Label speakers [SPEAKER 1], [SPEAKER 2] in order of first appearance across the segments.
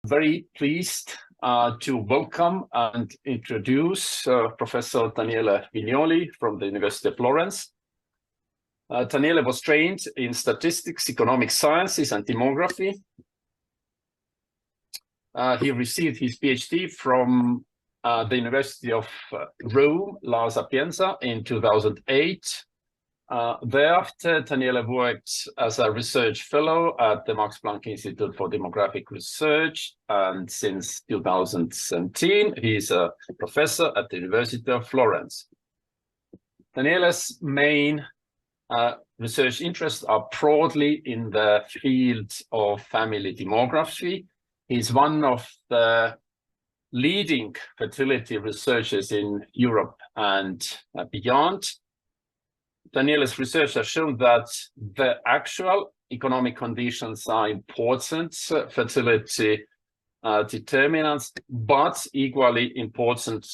[SPEAKER 1] Very pleased to welcome and introduce Professor Daniele Vignoli from the University of Florence. Daniele was trained in statistics, economic sciences, and demography. He received his PhD from the University of Rome, La Sapienza, in 2008. Thereafter, Daniele worked as a research fellow at the Max Planck Institute for Demographic Research, and since 2017, he's a professor at the University of Florence. Daniele's main research interests are broadly in the field of family demography. He's one of the leading fertility researchers in Europe and beyond. Daniele's research has shown that the actual economic conditions are important fertility determinants, but equally important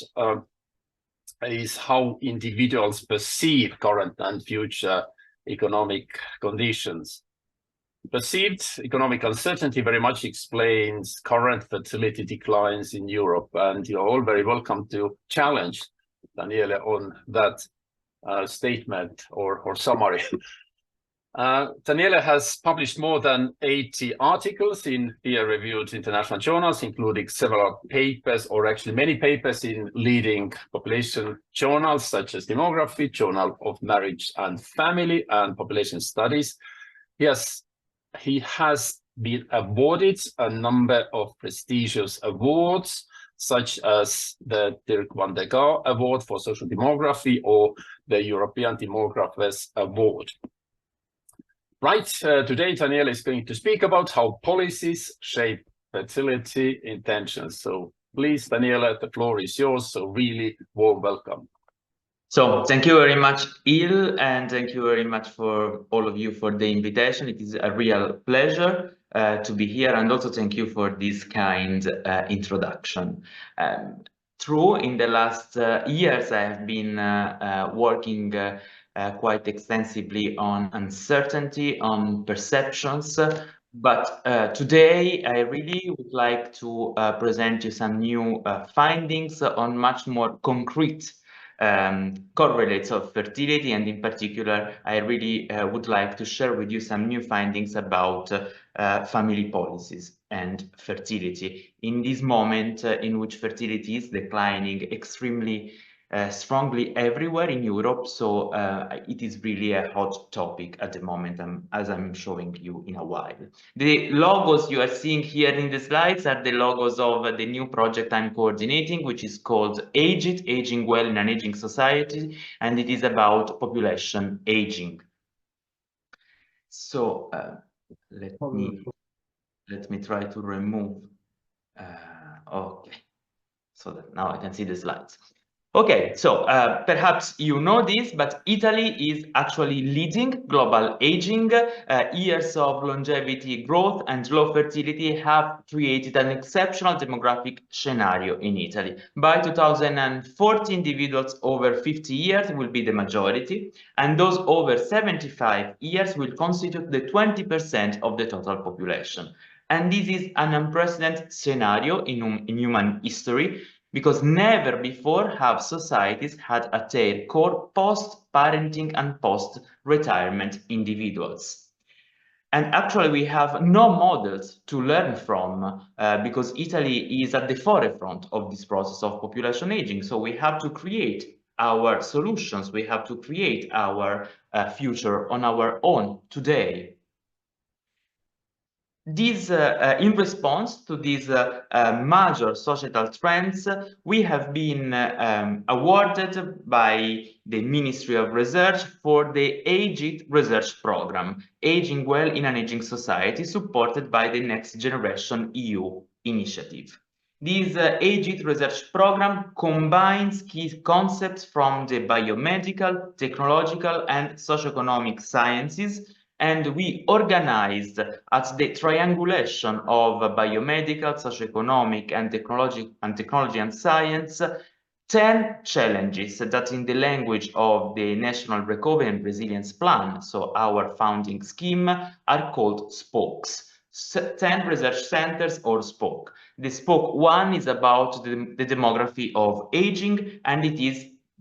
[SPEAKER 1] is how individuals perceive current and future economic conditions. Perceived economic uncertainty very much explains current fertility declines in Europe, and you're all very welcome to challenge Daniele on that statement or summary. Daniele has published more than 80 articles in peer-reviewed international journals, including several papers, or actually many papers, in leading population journals such as Demography, Journal of Marriage and Family, and Population Studies. He has been awarded a number of prestigious awards, such as the Dirk van der Gaar Award for Social Demography or the European Demographers Award. Right, today Daniele is going to speak about how policies shape fertility intentions. So please, Daniele, the floor is yours. So really warm welcome.
[SPEAKER 2] So thank you very much, Il, and thank you very much for all of you for the invitation. It is a real pleasure to be here, and also thank you for this kind introduction. True, in the last years, I have been working quite extensively on uncertainty, on perceptions, but today I really would like to present you some new findings on much more concrete correlates of fertility, and in particular, I really would like to share with you some new findings about family policies and fertility in this moment in which fertility is declining extremely strongly everywhere in Europe. So it is really a hot topic at the moment, as I'm showing you in a while. The logos you are seeing here in the slides are the logos of the new project I'm coordinating, which is called Aging Well in an Aging Society, and it is about population aging. So let me try to remove. Okay, so that now I can see the slides. Okay, so perhaps you know this, but Italy is actually leading global aging. Years of longevity growth and low fertility have created an exceptional demographic scenario in Italy. By 2040, individuals over 50 years will be the majority, and those over 75 years will constitute the 20% of the total population. And this is an unprecedented scenario in human history, because never before have societies had at their core post-parenting and post-retirement individuals. And actually, we have no models to learn from because Italy is at the forefront of this process of population aging. So we have to create our solutions. We have to create our future on our own today. This, in response to these major societal trends, we have been awarded by the Ministry of Research for the AGIT research program, Aging Well in an Aging Society, supported by the Next Generation EU initiative. This AGIT research program combines key concepts from the biomedical, technological, and socioeconomic sciences, and we organized at the triangulation of biomedical, socioeconomic, and technology and science 10 challenges that, in the language of the National Recovery and Resilience Plan, so our founding scheme, are called spokes. 10 research centers or spoke. The spoke 1 is about the demography of aging, and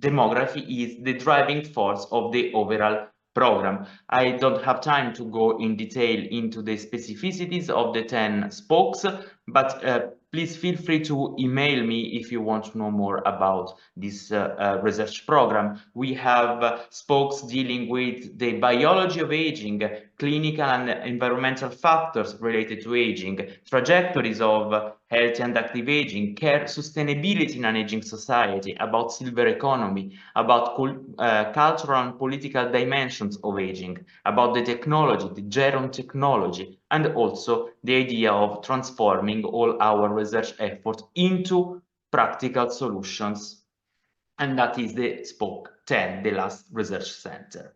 [SPEAKER 2] demography is the driving force of the overall program. I don't have time to go in detail into the specificities of the 10 spokes, but please feel free to email me if you want to know more about this research program. We have spokes dealing with the biology of aging, clinical and environmental factors related to aging, trajectories of healthy and active aging, care sustainability in an aging society, about silver economy, about cultural and political dimensions of aging, about the technology, the geron technology, and also the idea of transforming all our research efforts into practical solutions. And that is the spoke 10, the last research center.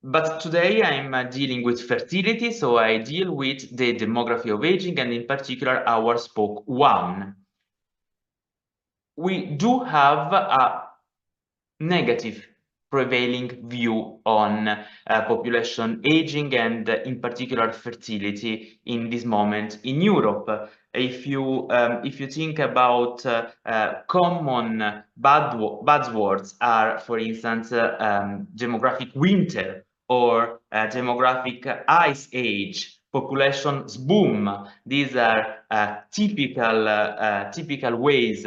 [SPEAKER 2] But today I'm dealing with fertility, so I deal with the demography of aging, and in particular our spoke 1. We do have a negative prevailing view on population aging and in particular fertility in this moment in Europe. If you think about common buzzwords are, for instance, demographic winter or demographic ice age, population boom. These are typical ways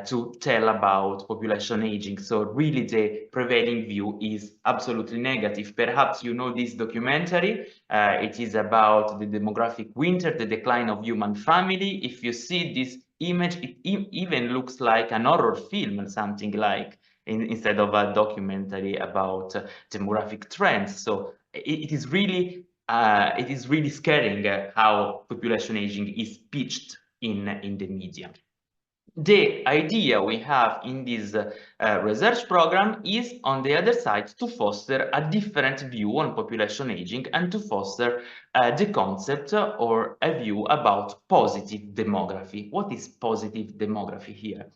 [SPEAKER 2] to tell about population aging. So really the prevailing view is absolutely negative. Perhaps you know this documentary. It is about the demographic winter, the decline of human family. If you see this image, it even looks like an horror film, something like, instead of a documentary about demographic trends. So it is really scaring how population aging is pitched in the media. The idea we have in this research program is, on the other side, to foster a different view on population aging and to foster the concept or a view about positive demography. What is positive demography here?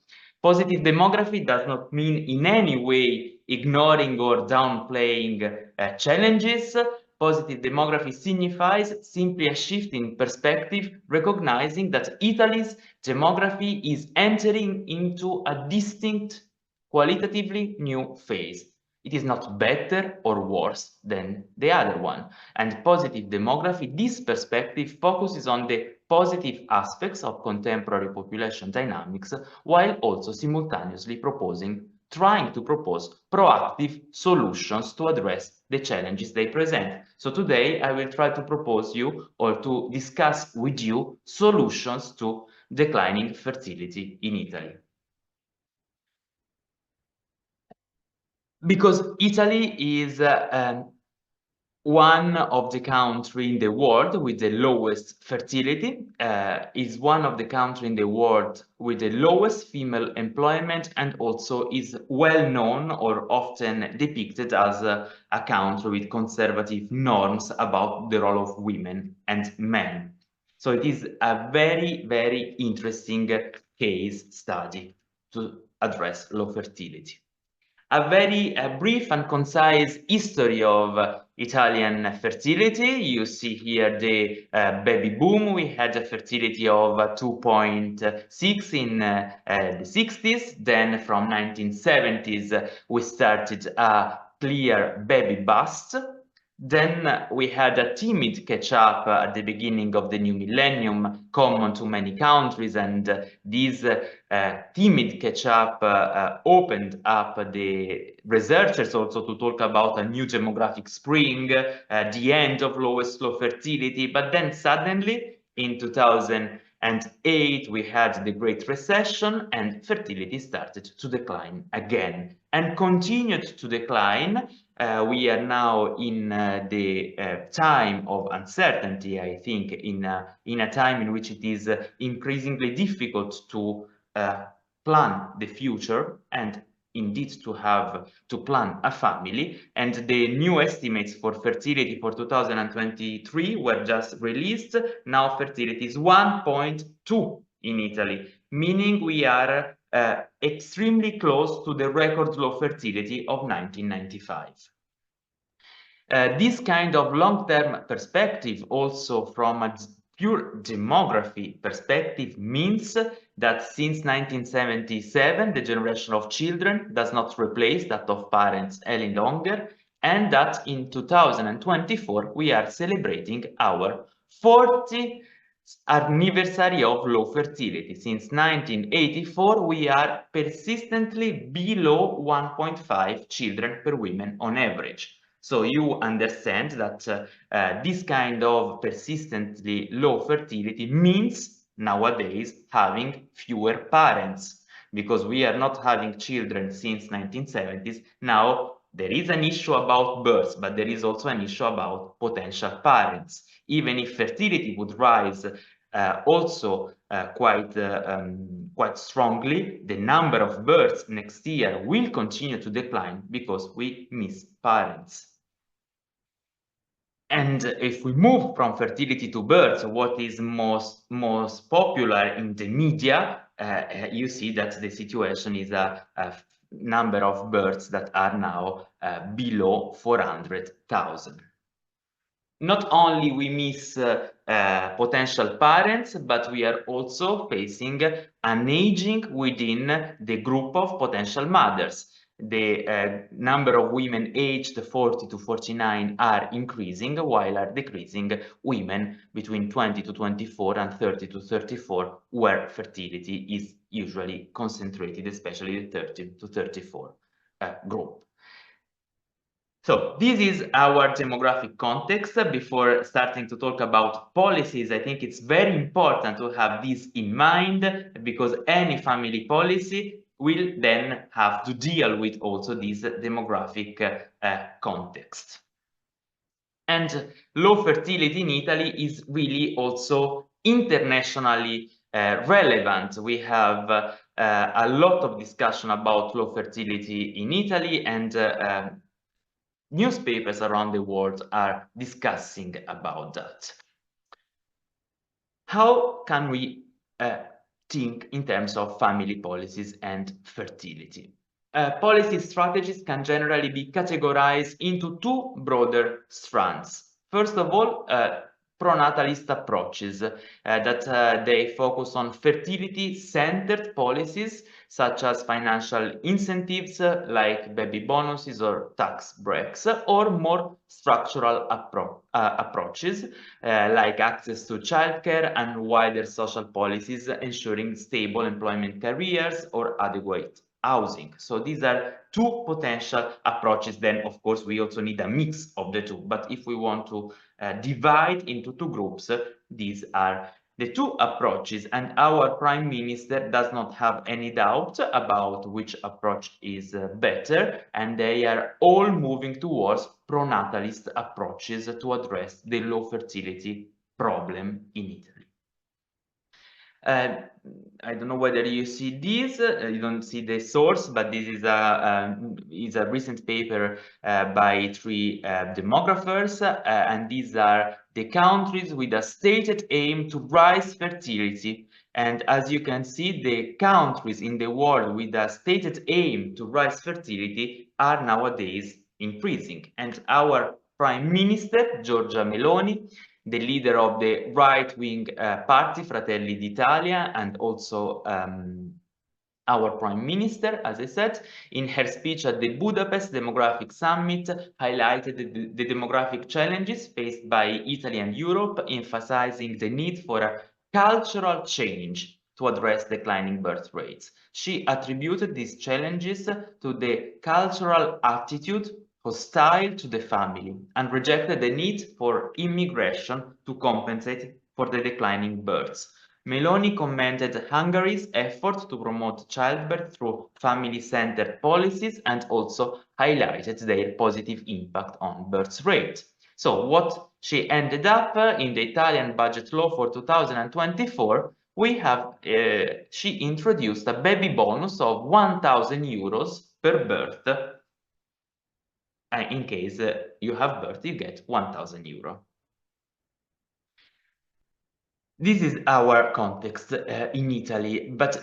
[SPEAKER 2] Positive demography does not mean in any way ignoring or downplaying challenges. Positive demography signifies simply a shift in perspective, recognizing that Italy's demography is entering into a distinct, qualitatively new phase. It is not better or worse than the other one. And positive demography, this perspective focuses on the positive aspects of contemporary population dynamics, while also simultaneously trying to propose proactive solutions to address the challenges they present. So today I will try to propose you or to discuss with you solutions to declining fertility in Italy. Because Italy is one of the countries in the world with the lowest fertility, is one of the countries in the world with the lowest female employment, and also is well known or often depicted as a country with conservative norms about the role of women and men. So it is a very, very interesting case study to address low fertility. A very brief and concise history of Italian fertility. You see here the baby boom. We had a fertility of 2.6 in the 60s. Then from 1970s, we started a clear baby bust. Then we had a timid catch-up at the beginning of the new millennium, common to many countries, and this timid catch-up opened up the researchers also to talk about a new demographic spring, the end of low fertility. But then suddenly, in 2008, we had the Great Recession, and fertility started to decline again and continued to decline. We are now in the time of uncertainty, I think, in a time in which it is increasingly difficult to plan the future and indeed to plan a family. And the new estimates for fertility for 2023 were just released. Now fertility is 1.2 in Italy, meaning we are extremely close to the record low fertility of 1995. This kind of long-term perspective, also from a pure demography perspective, means that since 1977, the generation of children does not replace that of parents any longer, and that in 2024, we are celebrating our 40th anniversary of low fertility. Since 1984, we are persistently below 1.5 children per woman on average. So you understand that this kind of persistently low fertility means nowadays having fewer parents, because we are not having children since 1970s. Now there is an issue about births, but there is also an issue about potential parents. Even if fertility would rise also quite strongly, the number of births next year will continue to decline because we miss parents. And if we move from fertility to birth, what is most popular in the media, you see that the situation is a number of births that are now below 400,000. Not only we miss potential parents, but we are also facing an aging within the group of potential mothers. The number of women aged 40 to 49 are increasing, while are decreasing women between 20 to 24 and 30 to 34, where fertility is usually concentrated, especially the 30 to 34 group. So this is our demographic context. Before starting to talk about policies, I think it's very important to have this in mind, because any family policy will then have to deal with also this demographic context. And low fertility in Italy is really also internationally relevant. We have a lot of discussion about low fertility in Italy, and newspapers around the world are discussing about that. How can we think in terms of family policies and fertility? Policy strategies can generally be categorized into two broader strands. First of all, pronatalist approaches that they focus on fertility-centered policies, such as financial incentives like baby bonuses or tax breaks, or more structural approaches like access to childcare and wider social policies ensuring stable employment careers or adequate housing. So these are two potential approaches. Then, of course, we also need a mix of the two. But if we want to divide into two groups, these are the two approaches, and our Prime Minister does not have any doubt about which approach is better, and they are all moving towards pronatalist approaches to address the low fertility problem in Italy. I don't know whether you see this, you don't see the source, but this is a recent paper by three demographers, and these are the countries with a stated aim to rise fertility. And as you can see, the countries in the world with a stated aim to rise fertility are nowadays increasing. And our Prime Minister, Giorgia Meloni, the leader of the right-wing party, Fratelli d'Italia, and also our Prime Minister, as I said, in her speech at the Budapest Demographic Summit, highlighted the demographic challenges faced by Italy and Europe, emphasizing the need for a cultural change to address declining birth rates. She attributed these challenges to the cultural attitude hostile to the family and rejected the need for immigration to compensate for the declining births. Meloni commended Hungary's effort to promote childbirth through family-centered policies and also highlighted their positive impact on birth rate. So what she ended up in the Italian budget law for 2024, we have, she introduced a baby bonus of 1,000 euros per birth. In case you have birth, you get 1,000 euro. This is our context in Italy, but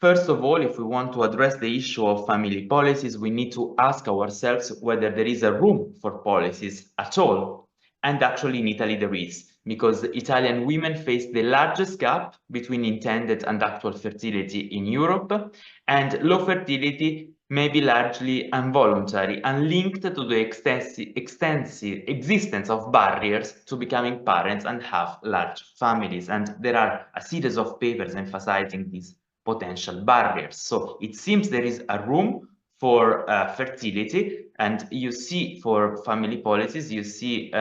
[SPEAKER 2] first of all, if we want to address the issue of family policies, we need to ask ourselves whether there is a room for policies at all. And actually in Italy there is, because Italian women face the largest gap between intended and actual fertility in Europe, and low fertility may be largely involuntary and linked to the extensive existence of barriers to becoming parents and have large families. And there are a series of papers emphasizing these potential barriers. So it seems there is a room for fertility, and you see for family policies, you see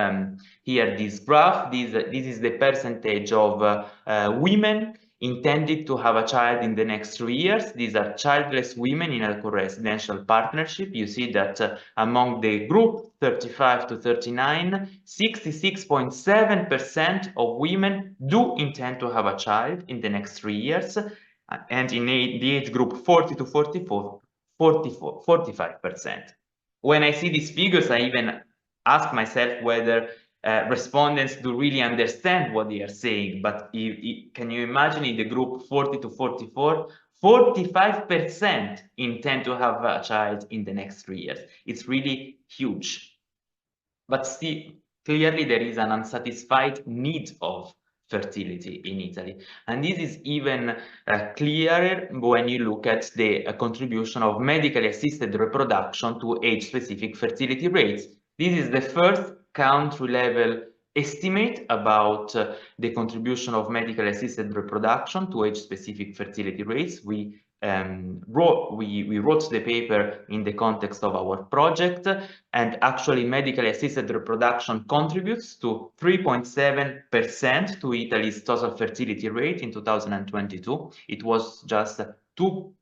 [SPEAKER 2] here this graph. This is the percentage of women intended to have a child in the next 3 years. These are childless women in a co-residential partnership. You see that among the group 35 to 39, 66.7% of women do intend to have a child in the next 3 years. And in the age group 40 to 44, 45%. When I see these figures, I even ask myself whether respondents do really understand what they are saying. But can you imagine in the group 40 to 44, 45% intend to have a child in the next 3 years. It's really huge. But still, clearly there is an unsatisfied need of fertility in Italy. And this is even clearer when you look at the contribution of medically assisted reproduction to age-specific fertility rates. This is the first country-level estimate about the contribution of medically assisted reproduction to age-specific fertility rates. We wrote the paper in the context of our project, and actually medically assisted reproduction contributes to 3.7% to Italy's total fertility rate in 2022. It was just 2%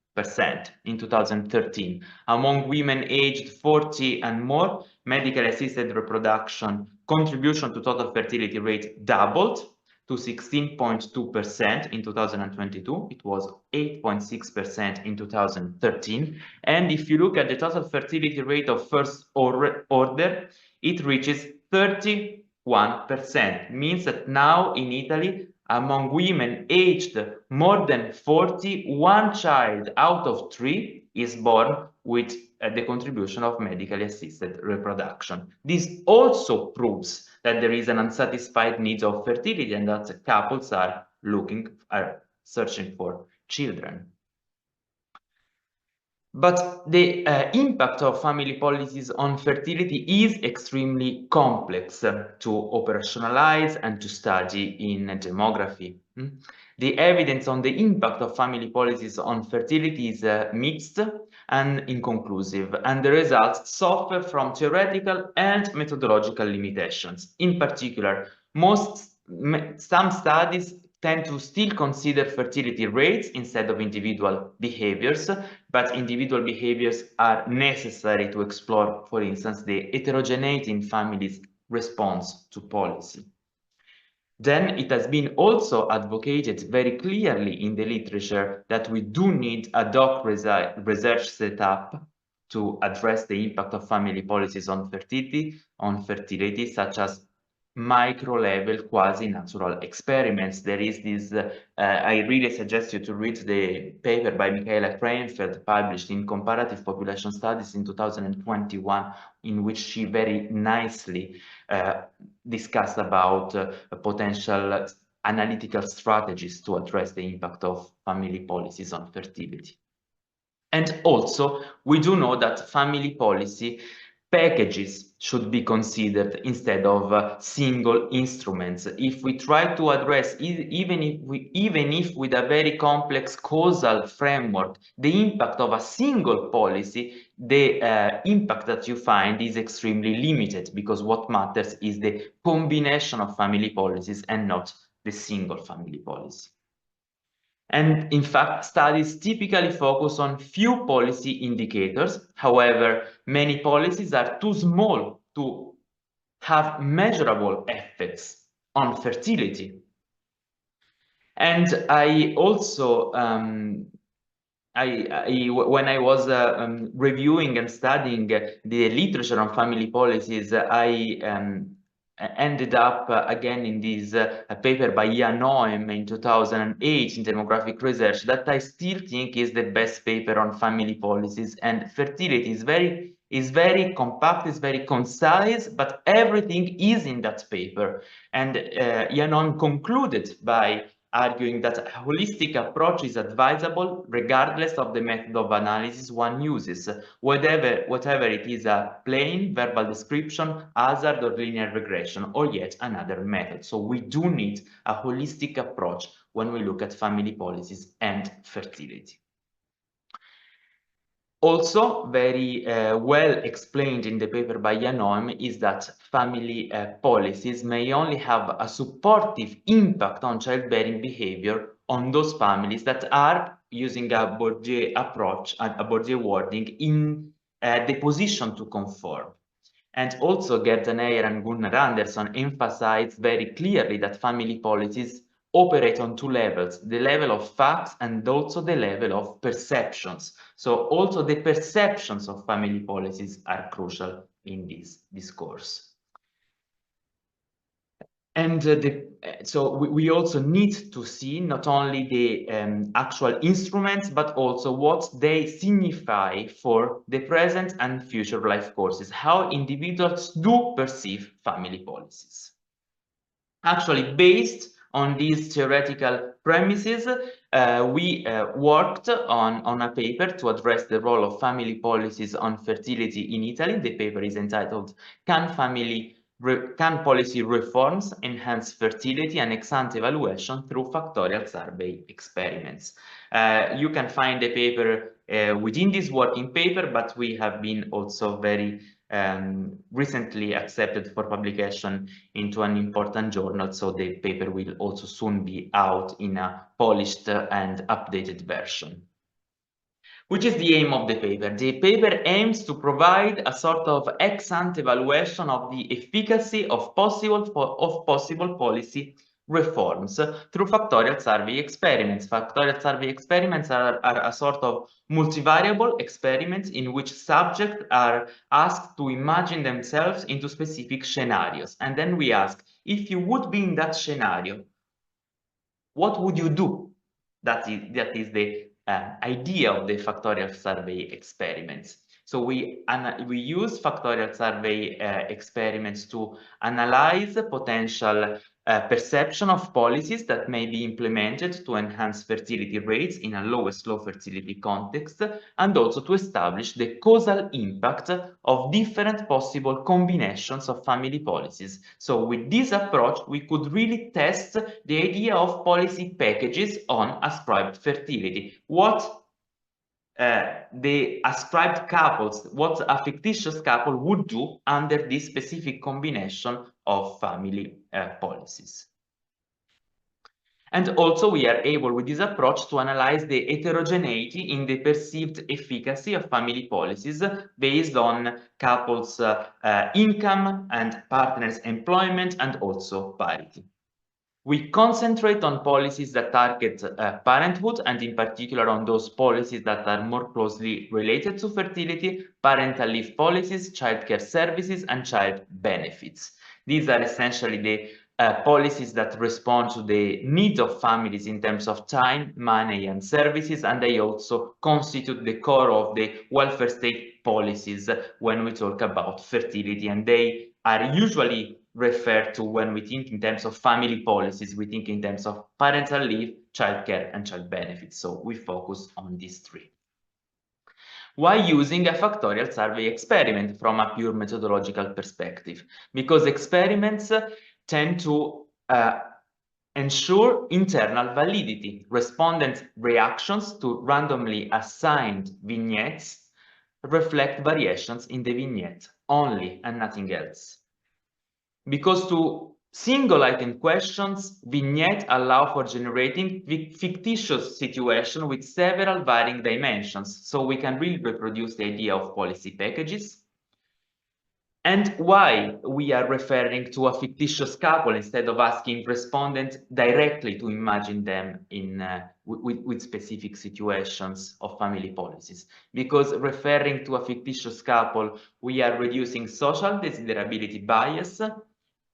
[SPEAKER 2] in 2013. Among women aged 40 and more, medically assisted reproduction contribution to total fertility rate doubled to 16.2% in 2022. It was 8.6% in 2013. And if you look at the total fertility rate of first order, it reaches 31%. Means that now in Italy, among women aged more than 40, 1 child out of 3 is born with the contribution of medically assisted reproduction. This also proves that there is an unsatisfied need of fertility and that couples are searching for children. But the impact of family policies on fertility is extremely complex to operationalize and to study in demography. The evidence on the impact of family policies on fertility is mixed and inconclusive, and the results suffer from theoretical and methodological limitations. In particular, some studies tend to still consider fertility rates instead of individual behaviors, but individual behaviors are necessary to explore, for instance, the heterogeneity in families' response to policy. Then it has been also advocated very clearly in the literature that we do need ad hoc research setup to address the impact of family policies on fertility, such as micro-level quasi-natural experiments. There is this, I really suggest you to read the paper by Michaela Kreinfeld published in Comparative Population Studies in 2021, in which she very nicely discussed about potential analytical strategies to address the impact of family policies on fertility. And also, we do know that family policy packages should be considered instead of single instruments. If we try to address, even if with a very complex causal framework, the impact of a single policy, the impact that you find is extremely limited, because what matters is the combination of family policies and not the single family policy. And in fact, studies typically focus on few policy indicators. However, many policies are too small to have measurable effects on fertility. And I also, when I was reviewing and studying the literature on family policies, I ended up again in this paper by Ian Noem in 2008 in Demographic Research that I still think is the best paper on family policies, and fertility is very compact, is very concise, but everything is in that paper. And Ian Noem concluded by arguing that a holistic approach is advisable regardless of the method of analysis one uses, whatever it is, a plain verbal description, hazard, or linear regression, or yet another method. So we do need a holistic approach when we look at family policies and fertility. Also, very well explained in the paper by Ian Noem is that family policies may only have a supportive impact on childbearing behavior on those families that are, using a Bourdieu approach, a Bourdieu wording, in the position to conform. And also, Gerd Neyer and Gunnar Andersson emphasize very clearly that family policies operate on two levels, the level of facts and also the level of perceptions. So also the perceptions of family policies are crucial in this discourse. And so we also need to see not only the actual instruments, but also what they signify for the present and future life courses, how individuals do perceive family policies. Actually, based on these theoretical premises, we worked on a paper to address the role of family policies on fertility in Italy. The paper is entitled Can Policy Reforms Enhance Fertility and Ex-ante Evaluation Through Factorial Survey Experiments? You can find the paper within this working paper, but we have been also very recently accepted for publication into an important journal, so the paper will also soon be out in a polished and updated version. Which is the aim of the paper? The paper aims to provide a sort of ex-ante evaluation of the efficacy of possible policy reforms through factorial survey experiments. Factorial survey experiments are a sort of multivariable experiments in which subjects are asked to imagine themselves into specific scenarios. And then we ask, if you would be in that scenario, what would you do? That is the idea of the factorial survey experiments. So we use factorial survey experiments to analyze potential perception of policies that may be implemented to enhance fertility rates in a low fertility context, and also to establish the causal impact of different possible combinations of family policies. So with this approach, we could really test the idea of policy packages on ascribed fertility. What the ascribed couples, what a fictitious couple would do under this specific combination of family policies. And also we are able with this approach to analyze the heterogeneity in the perceived efficacy of family policies based on couples' income and partners' employment and also parity. We concentrate on policies that target parenthood, and in particular on those policies that are more closely related to fertility, parental leave policies, childcare services, and child benefits. These are essentially the policies that respond to the needs of families in terms of time, money, and services, and they also constitute the core of the welfare state policies when we talk about fertility, and they are usually referred to when we think in terms of family policies, we think in terms of parental leave, childcare, and child benefits. So we focus on these three. Why using a factorial survey experiment from a pure methodological perspective? Because experiments tend to ensure internal validity. Respondent reactions to randomly assigned vignettes reflect variations in the vignette only and nothing else. Because to single item questions, vignettes allow for generating fictitious situations with several varying dimensions, so we can really reproduce the idea of policy packages. And why we are referring to a fictitious couple instead of asking respondents directly to imagine them in with specific situations of family policies? Because referring to a fictitious couple, we are reducing social desiderability bias,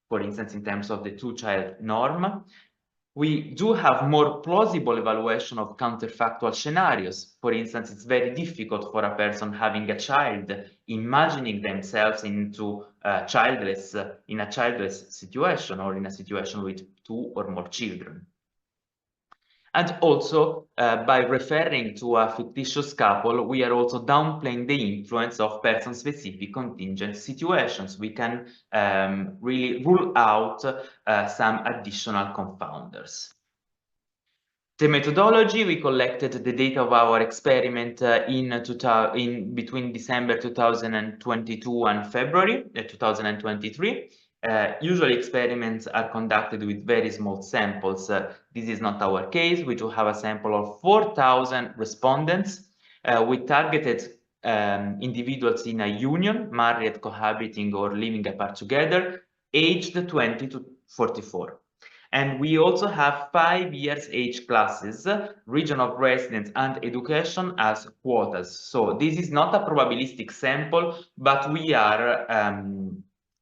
[SPEAKER 2] for instance, in terms of the two-child norm. We do have more plausible evaluation of counterfactual scenarios. For instance, it's very difficult for a person having a child imagining themselves into in a childless situation, or in a situation with two or more children. And also, by referring to a fictitious couple, we are also downplaying the influence of person-specific contingent situations. We can really rule out some additional confounders. The methodology, we collected the data of our experiment between December 2022 and February 2023. Usually experiments are conducted with very small samples. This is not our case. We do have a sample of 4,000 respondents. We targeted individuals in a union, married, cohabiting, or living apart together, aged 20 to 44. And we also have 5 years age classes, region of residence and education as quotas. So this is not a probabilistic sample, but we are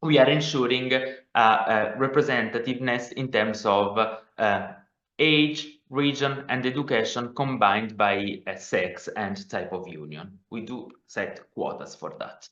[SPEAKER 2] ensuring representativeness in terms of age, region, and education combined by sex and type of union. We do set quotas for that.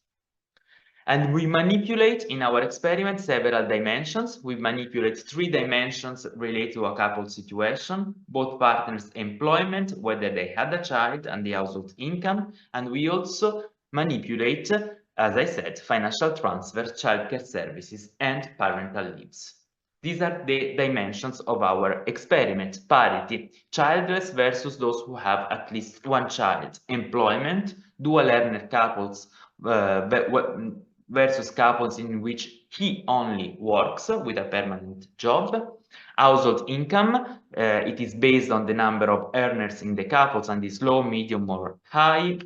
[SPEAKER 2] And we manipulate in our experiment several dimensions. We manipulate 3 dimensions related to a couple situation, both partners' employment, whether they had a child, and the household income. And we also manipulate, as I said, financial transfer, childcare services, and parental leaves. These are the dimensions of our experiment: parity, childless versus those who have at least 1 child, employment, dual earner couples versus couples in which he only works with a permanent job, household income, it is based on the number of earners in the couples and is low, medium, or high.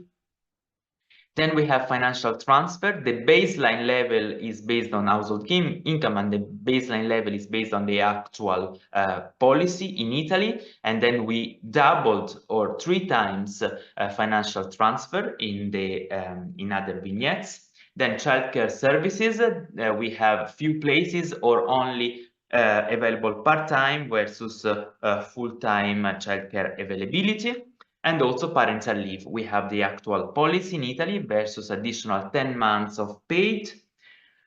[SPEAKER 2] Then we have financial transfer. The baseline level is based on household income, and the baseline level is based on the actual policy in Italy. And then we doubled or 3 times financial transfer in the in other vignettes. Then childcare services, we have few places or only available part-time versus full-time childcare availability. And also parental leave. We have the actual policy in Italy versus additional 10 months of paid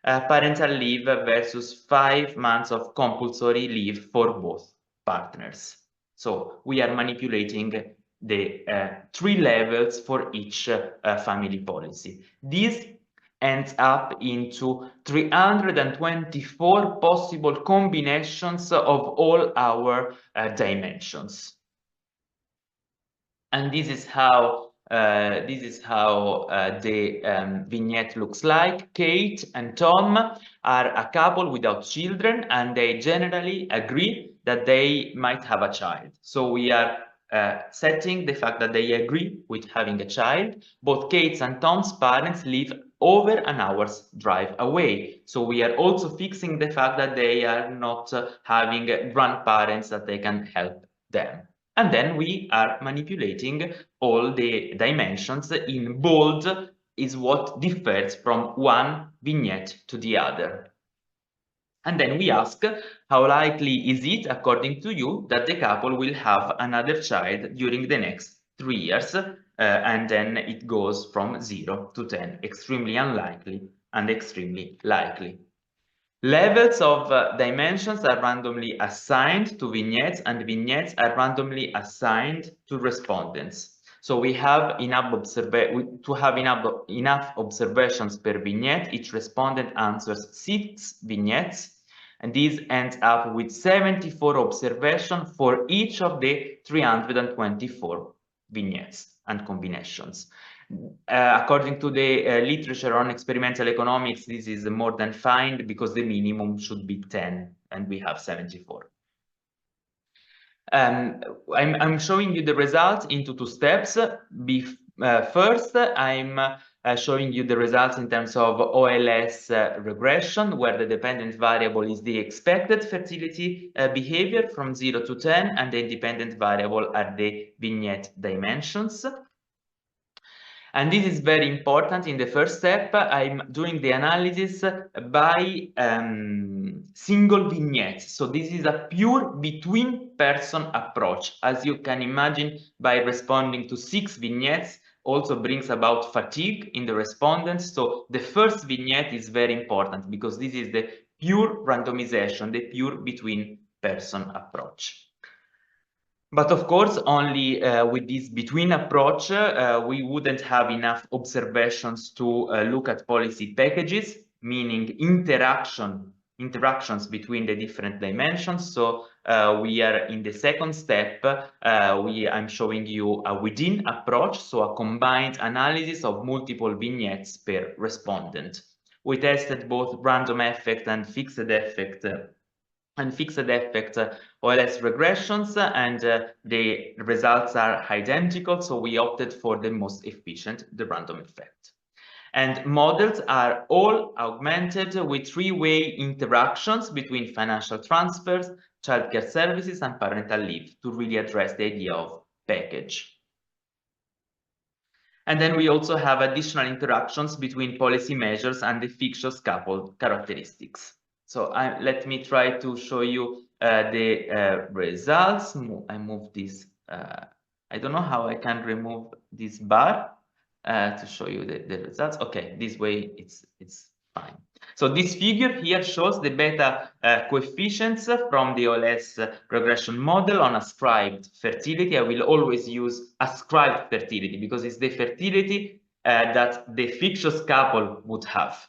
[SPEAKER 2] parental leave versus 5 months of compulsory leave for both partners. So we are manipulating the 3 levels for each family policy. This ends up into 324 possible combinations of all our dimensions. And this is how the vignette looks like. Kate and Tom are a couple without children, and they generally agree that they might have a child. So we are setting the fact that they agree with having a child. Both Kate's and Tom's parents live over an hour's drive away. So we are also fixing the fact that they are not having grandparents that they can help them. And then we are manipulating all the dimensions. In bold is what differs from one vignette to the other. And then we ask, how likely is it, according to you, that the couple will have another child during the next 3 years? And then it goes from 0 to 10, extremely unlikely and extremely likely. Levels of dimensions are randomly assigned to vignettes, and vignettes are randomly assigned to respondents. So we have enough observations per vignette. Each respondent answers 6 vignettes, and this ends up with 74 observations for each of the 324 vignettes and combinations. According to the literature on experimental economics, this is more than fine because the minimum should be 10, and we have 74. I'm showing you the results into 2 steps. First, I'm showing you the results in terms of OLS regression, where the dependent variable is the expected fertility behavior from 0 to 10, and the independent variable are the vignette dimensions. And this is very important. In the first step, I'm doing the analysis by single vignettes. So this is a pure between-person approach. As you can imagine, by responding to 6 vignettes, also brings about fatigue in the respondents. So the first vignette is very important because this is the pure randomization, the pure between-person approach. But of course, only with this between approach, we wouldn't have enough observations to look at policy packages, meaning interactions between the different dimensions. So we are in the second step. I'm showing you a within approach, so a combined analysis of multiple vignettes per respondent. We tested both random effect and fixed effect OLS regressions, and the results are identical, so we opted for the most efficient, the random effect. And models are all augmented with 3-way interactions between financial transfers, childcare services, and parental leave to really address the idea of package. And then we also have additional interactions between policy measures and the fictitious couple characteristics. So let me try to show you the results. I move this. I don't know how I can remove this bar to show you the results. Okay, this way it's fine. So this figure here shows the beta coefficients from the OLS regression model on ascribed fertility. I will always use ascribed fertility because it's the fertility that the fictitious couple would have.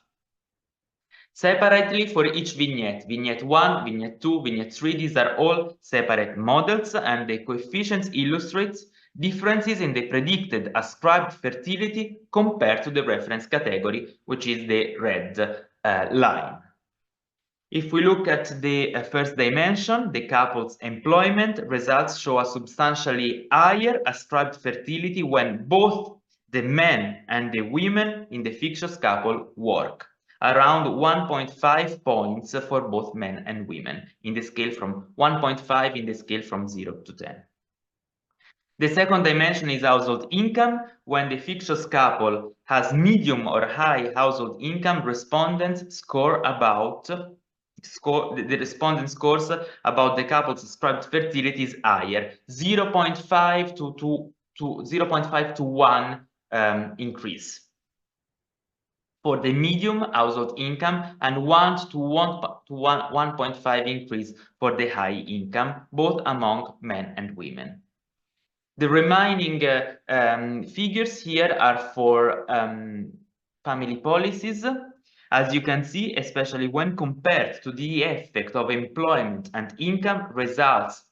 [SPEAKER 2] Separately for each vignette, vignette 1, vignette 2, vignette 3, these are all separate models, and the coefficients illustrates differences in the predicted ascribed fertility compared to the reference category, which is the red line. If we look at the first dimension, the couple's employment, results show a substantially higher ascribed fertility when both the men and the women in the fictitious couple work, around 1.5 points for both men and women, in the scale from 1.5 in the scale from 0 to 10. The second dimension is household income. When the fictitious couple has medium or high household income, respondents score about the respondent scores about the couple's ascribed fertility is higher, 0.5 to 0.5 to 1 increase for the medium household income, and 1 to 1.5 increase for the high income, both among men and women. The remaining figures here are for family policies. As you can see, especially when compared to the effect of employment and income, results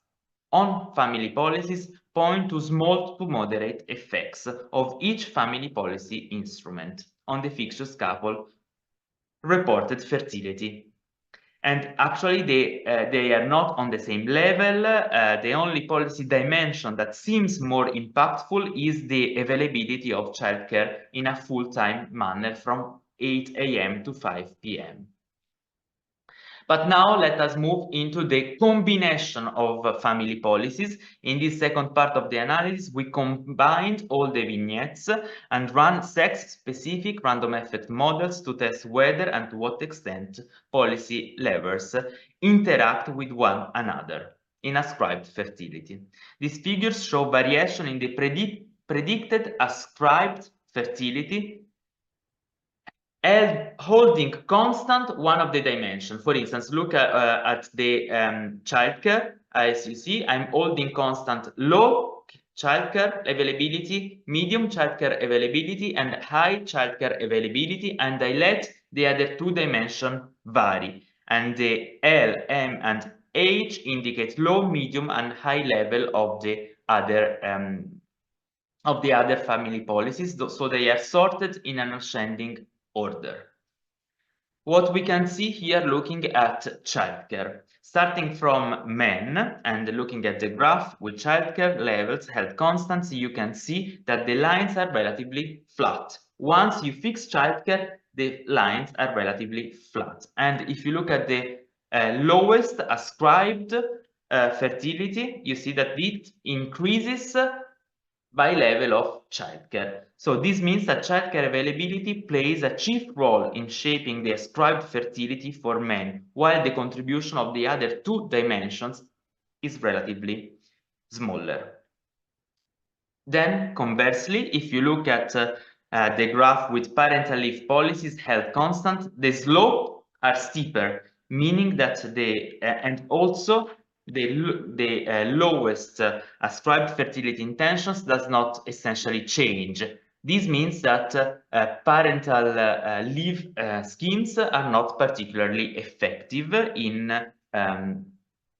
[SPEAKER 2] on family policies point to small to moderate effects of each family policy instrument on the fictitious couple reported fertility. And actually, they are not on the same level. The only policy dimension that seems more impactful is the availability of childcare in a full-time manner from 8 a.m. to 5 p.m. But now let us move into the combination of family policies. In this second part of the analysis, we combined all the vignettes and ran sex-specific random effect models to test whether and to what extent policy levers interact with one another in ascribed fertility. These figures show variation in the predicted ascribed fertility and holding constant one of the dimensions. For instance, look at the childcare. As you see, I'm holding constant low childcare availability, medium childcare availability, and high childcare availability, and I let the other 2 dimensions vary. And the L, M, and H indicate low, medium, and high level of the other family policies, so they are sorted in an ascending order. What we can see here looking at childcare, starting from men and looking at the graph with childcare levels held constant, you can see that the lines are relatively flat. Once you fix childcare, the lines are relatively flat. And if you look at the lowest ascribed fertility, you see that it increases by level of childcare. So this means that childcare availability plays a chief role in shaping the ascribed fertility for men, while the contribution of the other two dimensions is relatively smaller. Then, conversely, if you look at the graph with parental leave policies held constant, the slopes are steeper, meaning that and also the lowest ascribed fertility intentions does not essentially change. This means that parental leave schemes are not particularly effective in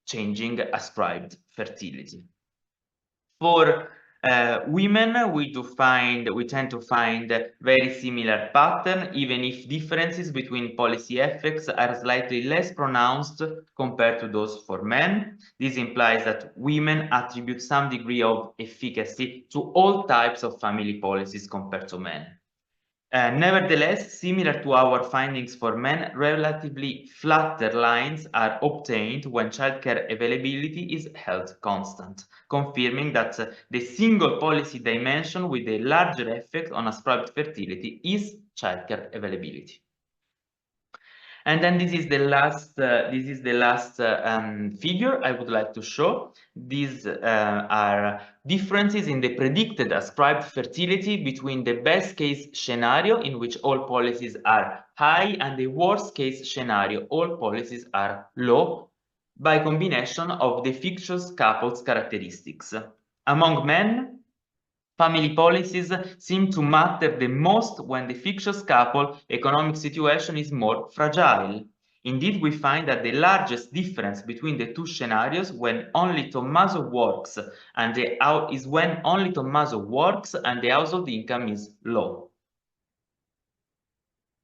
[SPEAKER 2] changing ascribed fertility. For women, we tend to find very similar pattern, even if differences between policy effects are slightly less pronounced compared to those for men. This implies that women attribute some degree of efficacy to all types of family policies compared to men. Nevertheless, similar to our findings for men, relatively flatter lines are obtained when childcare availability is held constant, confirming that the single policy dimension with a larger effect on ascribed fertility is childcare availability. And then this is the last figure I would like to show. These are differences in the predicted ascribed fertility between the best case scenario, in which all policies are high, and the worst case scenario, all policies are low, by combination of the fictitious couples characteristics. Among men, family policies seem to matter the most when the fictitious couple economic situation is more fragile. Indeed, we find that the largest difference between the two scenarios when only Tommaso works and the household income is low.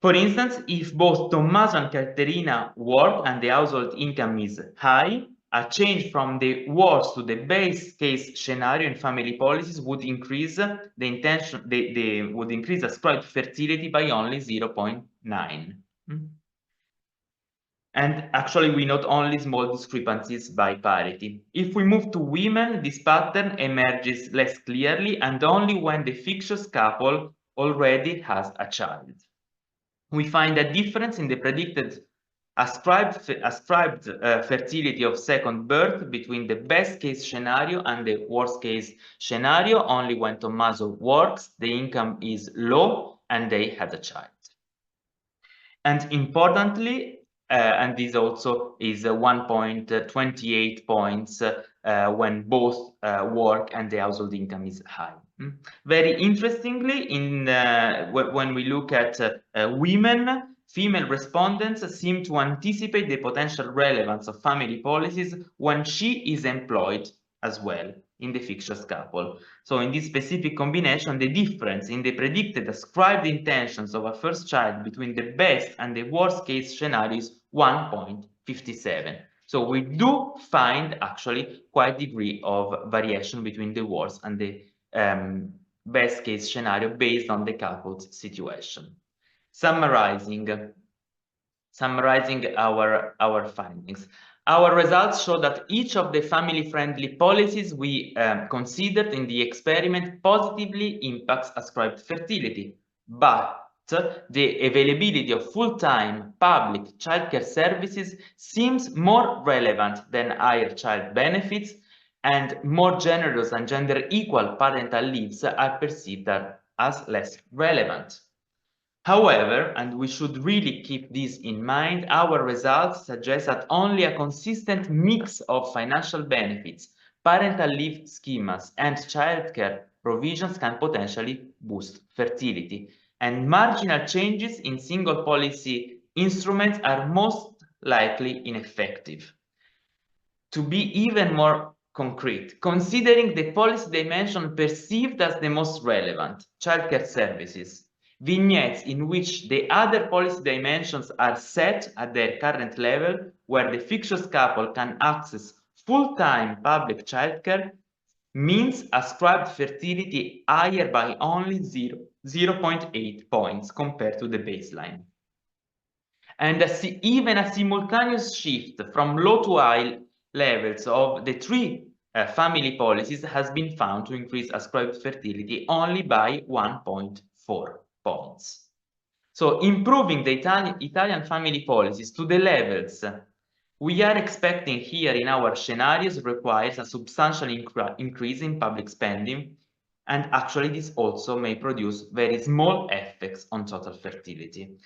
[SPEAKER 2] For instance, if both Tommaso and Caterina work and the household income is high, a change from the worst to the base case scenario in family policies would increase would increase ascribed fertility by only 0.9. And actually, we note only small discrepancies by parity. If we move to women, this pattern emerges less clearly and only when the fictitious couple already has a child. We find a difference in the predicted ascribed fertility of second birth between the best case scenario and the worst case scenario only when Tommaso works, the income is low, and they had a child. And importantly, and this also is 1.28 points when both work and the household income is high. Very interestingly, when we look at women, female respondents seem to anticipate the potential relevance of family policies when she is employed as well in the fictitious couple. So in this specific combination, the difference in the predicted ascribed intentions of a first child between the best and the worst case scenario is 1.57. So we do find actually quite degree of variation between the worst and the best case scenario based on the couple's situation. Summarizing our findings. Our results show that each of the family-friendly policies we considered in the experiment positively impacts ascribed fertility, but the availability of full-time public childcare services seems more relevant than higher child benefits, and more generous and gender-equal parental leaves are perceived as less relevant. However, and we should really keep this in mind, our results suggest that only a consistent mix of financial benefits, parental leave schemas, and childcare provisions can potentially boost fertility. And marginal changes in single policy instruments are most likely ineffective. To be even more concrete, considering the policy dimension perceived as the most relevant, childcare services, vignettes in which the other policy dimensions are set at their current level, where the fictitious couple can access full-time public childcare, means ascribed fertility higher by only 0.8 points compared to the baseline. And even a simultaneous shift from low to high levels of the three family policies has been found to increase ascribed fertility only by 1.4 points. So improving the Italian family policies to the levels we are expecting here in our scenarios requires a substantial increase in public spending, and actually this also may produce very small effects on total fertility.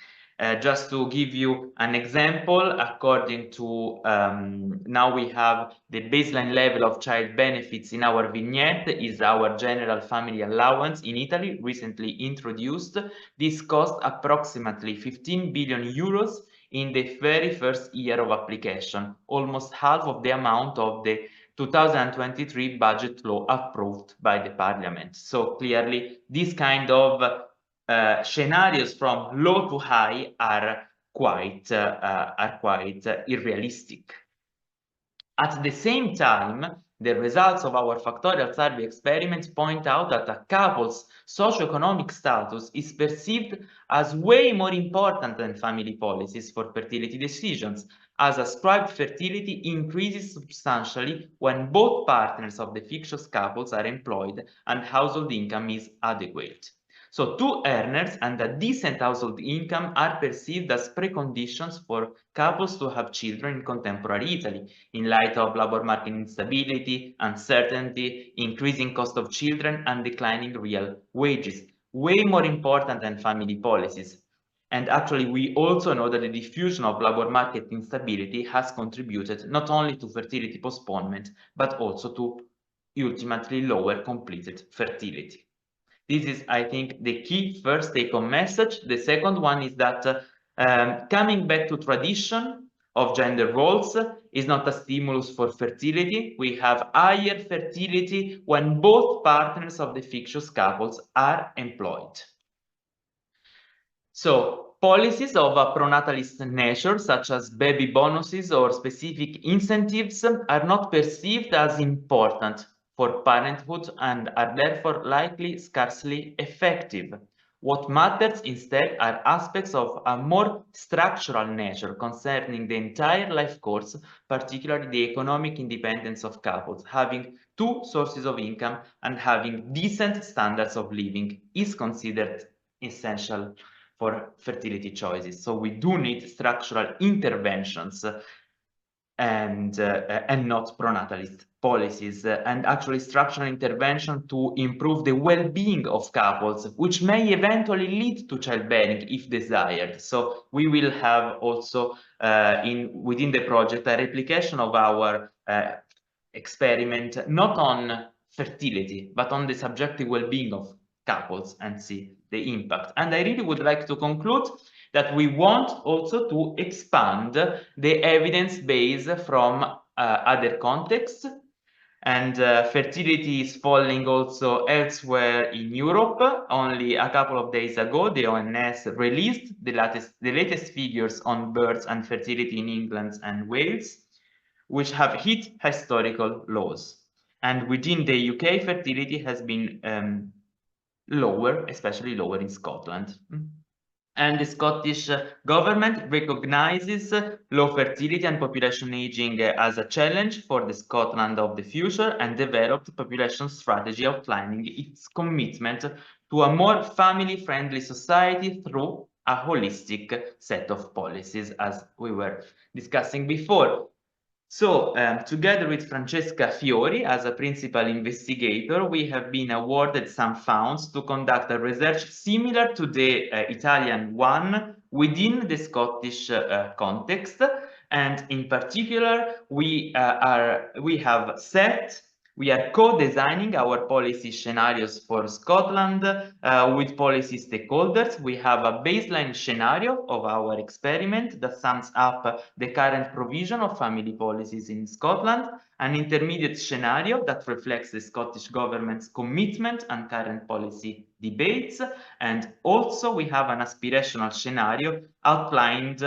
[SPEAKER 2] Just to give you an example, according to now we have the baseline level of child benefits in our vignette is our general family allowance in Italy, recently introduced. This cost approximately 15 billion euros in the very first year of application, almost half of the amount of the 2023 budget law approved by the parliament. So clearly, this kind of scenarios from low to high are quite unrealistic. At the same time, the results of our factorial survey experiments point out that a couple's socioeconomic status is perceived as way more important than family policies for fertility decisions, as ascribed fertility increases substantially when both partners of the fictitious couples are employed and household income is adequate. So two earners and a decent household income are perceived as preconditions for couples to have children in contemporary Italy, in light of labor market instability, uncertainty, increasing cost of children, and declining real wages, way more important than family policies. And actually, we also know that the diffusion of labor market instability has contributed not only to fertility postponement, but also to ultimately lower completed fertility. This is, I think, the key first take-home message. The second one is that coming back to tradition of gender roles is not a stimulus for fertility. We have higher fertility when both partners of the fictitious couples are employed. So policies of a pronatalist nature, such as baby bonuses or specific incentives, are not perceived as important for parenthood and are therefore likely scarcely effective. What matters instead are aspects of a more structural nature concerning the entire life course, particularly the economic independence of couples. Having two sources of income and having decent standards of living is considered essential for fertility choices. So we do need structural interventions and not pronatalist policies, and actually structural intervention to improve the well-being of couples, which may eventually lead to childbearing if desired. So we will have also within the project a replication of our experiment, not on fertility, but on the subjective well-being of couples and see the impact. And I really would like to conclude that we want also to expand the evidence base from other contexts, and fertility is falling also elsewhere in Europe. Only a couple of days ago, the ONS released the latest figures on births and fertility in England and Wales, which have hit historical lows. And within the UK, fertility has been lower, especially lower in Scotland. And the Scottish government recognizes low fertility and population aging as a challenge for the Scotland of the future and developed a population strategy outlining its commitment to a more family-friendly society through a holistic set of policies, as we were discussing before. So, together with Francesca Fiori as a principal investigator, we have been awarded some funds to conduct a research similar to the Italian one within the Scottish context. And in particular, we are co-designing our policy scenarios for Scotland with policy stakeholders. We have a baseline scenario of our experiment that sums up the current provision of family policies in Scotland, an intermediate scenario that reflects the Scottish government's commitment and current policy debates, and also we have an aspirational scenario outlined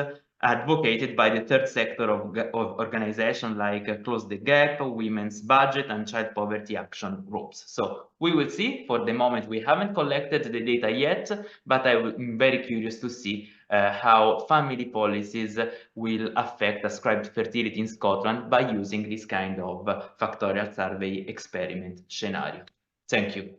[SPEAKER 2] advocated by the third sector of organizations like Close the Gap, Women's Budget, and Child Poverty Action Groups. So we will see. For the moment, we haven't collected the data yet, but I'm very curious to see how family policies will affect ascribed fertility in Scotland by using this kind of factorial survey experiment scenario. Thank you.